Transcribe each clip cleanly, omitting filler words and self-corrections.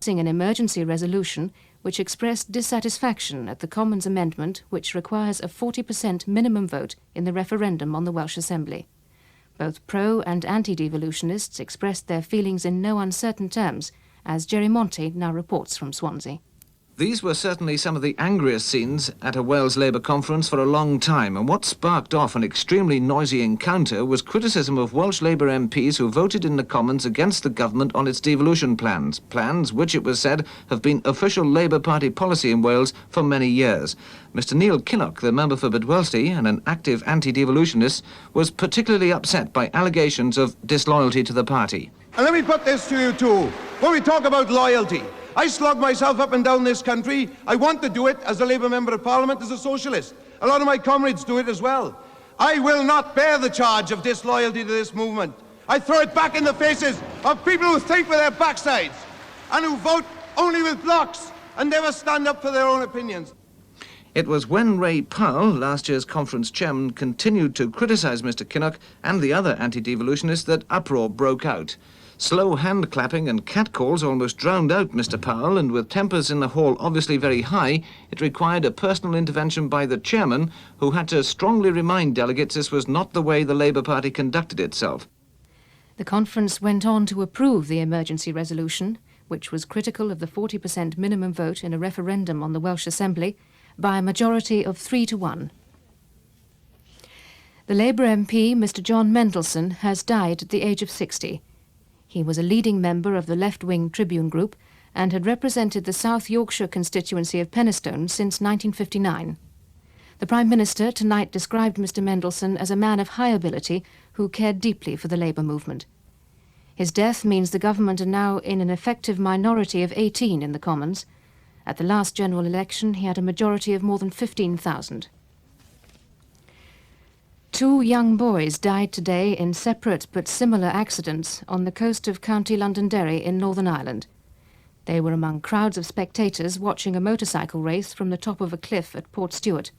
an emergency resolution which expressed dissatisfaction at the Commons amendment which requires a 40% minimum vote in the referendum on the Welsh Assembly. Both pro- and anti-devolutionists expressed their feelings in no uncertain terms, as Jerry Monty now reports from Swansea. These were certainly some of the angriest scenes at a Wales Labour conference for a long time, and what sparked off an extremely noisy encounter was criticism of Welsh Labour MPs who voted in the Commons against the government on its devolution plans which it was said have been official Labour Party policy in Wales for many years. Mr Neil Kinnock, the member for Bydwellty and an active anti-devolutionist, was particularly upset by allegations of disloyalty to the party. And let me put this to you too. When we talk about loyalty, I slog myself up and down this country. I want to do it as a Labour Member of Parliament, as a socialist. A lot of my comrades do it as well. I will not bear the charge of disloyalty to this movement. I throw it back in the faces of people who think with their backsides and who vote only with blocks and never stand up for their own opinions. It was when Ray Powell, last year's conference chairman, continued to criticise Mr Kinnock and the other anti-devolutionists that uproar broke out. Slow hand-clapping and catcalls almost drowned out Mr Powell, and with tempers in the hall obviously very high, it required a personal intervention by the chairman, who had to strongly remind delegates this was not the way the Labour Party conducted itself. The conference went on to approve the emergency resolution, which was critical of the 40% minimum vote in a referendum on the Welsh Assembly, by a majority of 3-1. The Labour MP, Mr John Mendelson, has died at the age of 60. He was a leading member of the left-wing Tribune Group and had represented the South Yorkshire constituency of Penistone since 1959. The Prime Minister tonight described Mr Mendelson as a man of high ability who cared deeply for the Labour movement. His death means the government are now in an effective minority of 18 in the Commons. At the last general election, he had a majority of more than 15,000. 2 young boys died today in separate but similar accidents on the coast of County Londonderry in Northern Ireland. They were among crowds of spectators watching a motorcycle race from the top of a cliff at Port Stewart.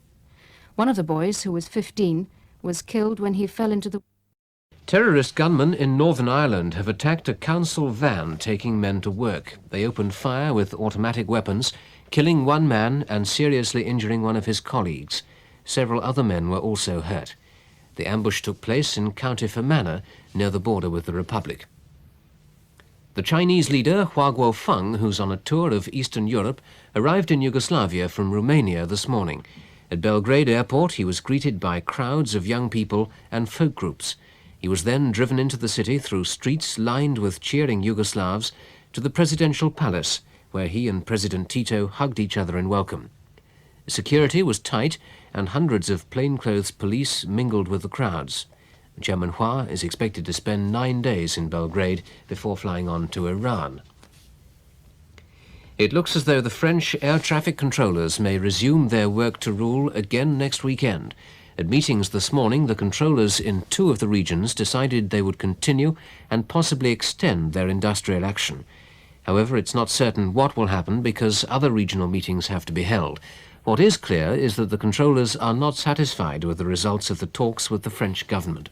One of the boys, who was 15, was killed when he fell into the... Terrorist gunmen in Northern Ireland have attacked a council van taking men to work. They opened fire with automatic weapons, killing one man and seriously injuring one of his colleagues. Several other men were also hurt. The ambush took place in County Fermanagh, near the border with the Republic. The Chinese leader, Hua Guofeng, who's on a tour of Eastern Europe, arrived in Yugoslavia from Romania this morning. At Belgrade Airport, he was greeted by crowds of young people and folk groups. He was then driven into the city through streets lined with cheering Yugoslavs to the presidential palace, where he and President Tito hugged each other in welcome. Security was tight, and hundreds of plainclothes police mingled with the crowds. Chairman Hua is expected to spend 9 days in Belgrade before flying on to Iran. It looks as though the French air traffic controllers may resume their work to rule again next weekend. At meetings this morning, the controllers in 2 of the regions decided they would continue and possibly extend their industrial action. However, it's not certain what will happen because other regional meetings have to be held. What is clear is that the controllers are not satisfied with the results of the talks with the French government.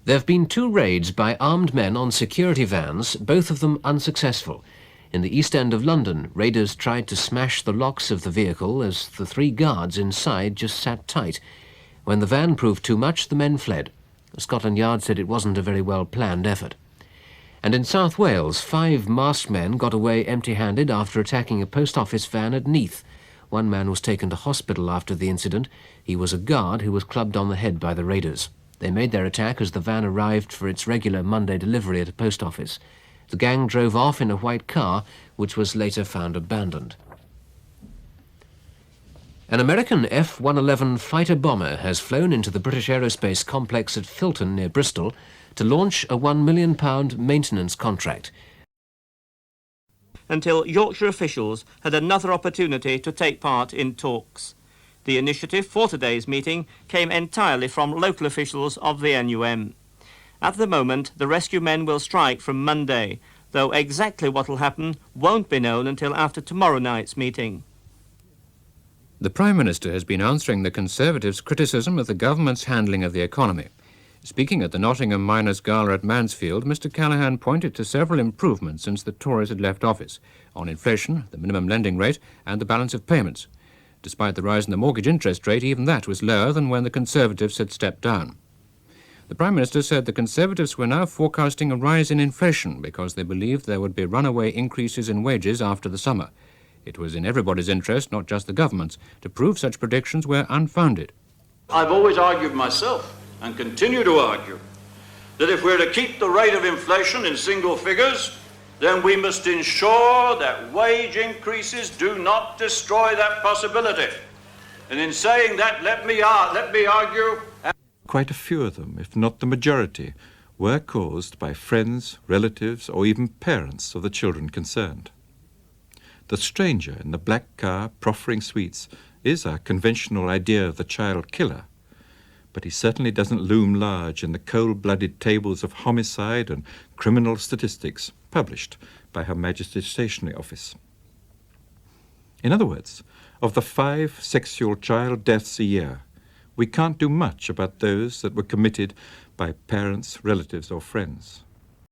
There have been 2 raids by armed men on security vans, both of them unsuccessful. In the East End of London, raiders tried to smash the locks of the vehicle as the 3 guards inside just sat tight. When the van proved too much, the men fled. Scotland Yard said it wasn't a very well-planned effort. And in South Wales, 5 masked men got away empty-handed after attacking a post office van at Neath. One man was taken to hospital after the incident. He was a guard who was clubbed on the head by the raiders. They made their attack as the van arrived for its regular Monday delivery at a post office. The gang drove off in a white car, which was later found abandoned. An American F-111 fighter bomber has flown into the British aerospace complex at Filton near Bristol to launch a £1 million maintenance contract. Until Yorkshire officials had another opportunity to take part in talks. The initiative for today's meeting came entirely from local officials of the NUM. At the moment, the rescue men will strike from Monday, though exactly what will happen won't be known until after tomorrow night's meeting. The Prime Minister has been answering the Conservatives' criticism of the government's handling of the economy. Speaking at the Nottingham Miners' Gala at Mansfield, Mr Callaghan pointed to several improvements since the Tories had left office, on inflation, the minimum lending rate and the balance of payments. Despite the rise in the mortgage interest rate, even that was lower than when the Conservatives had stepped down. The Prime Minister said the Conservatives were now forecasting a rise in inflation because they believed there would be runaway increases in wages after the summer. It was in everybody's interest, not just the government's, to prove such predictions were unfounded. I've always argued myself, and continue to argue, that if we're to keep the rate of inflation in single figures, then we must ensure that wage increases do not destroy that possibility. And in saying that, let me argue... Quite a few of them, if not the majority, were caused by friends, relatives, or even parents of the children concerned. The stranger in the black car proffering sweets is our conventional idea of the child killer, but he certainly doesn't loom large in the cold-blooded tables of homicide and criminal statistics published by Her Majesty's Stationery Office. In other words, of the 5 sexual child deaths a year, we can't do much about those that were committed by parents, relatives, or friends.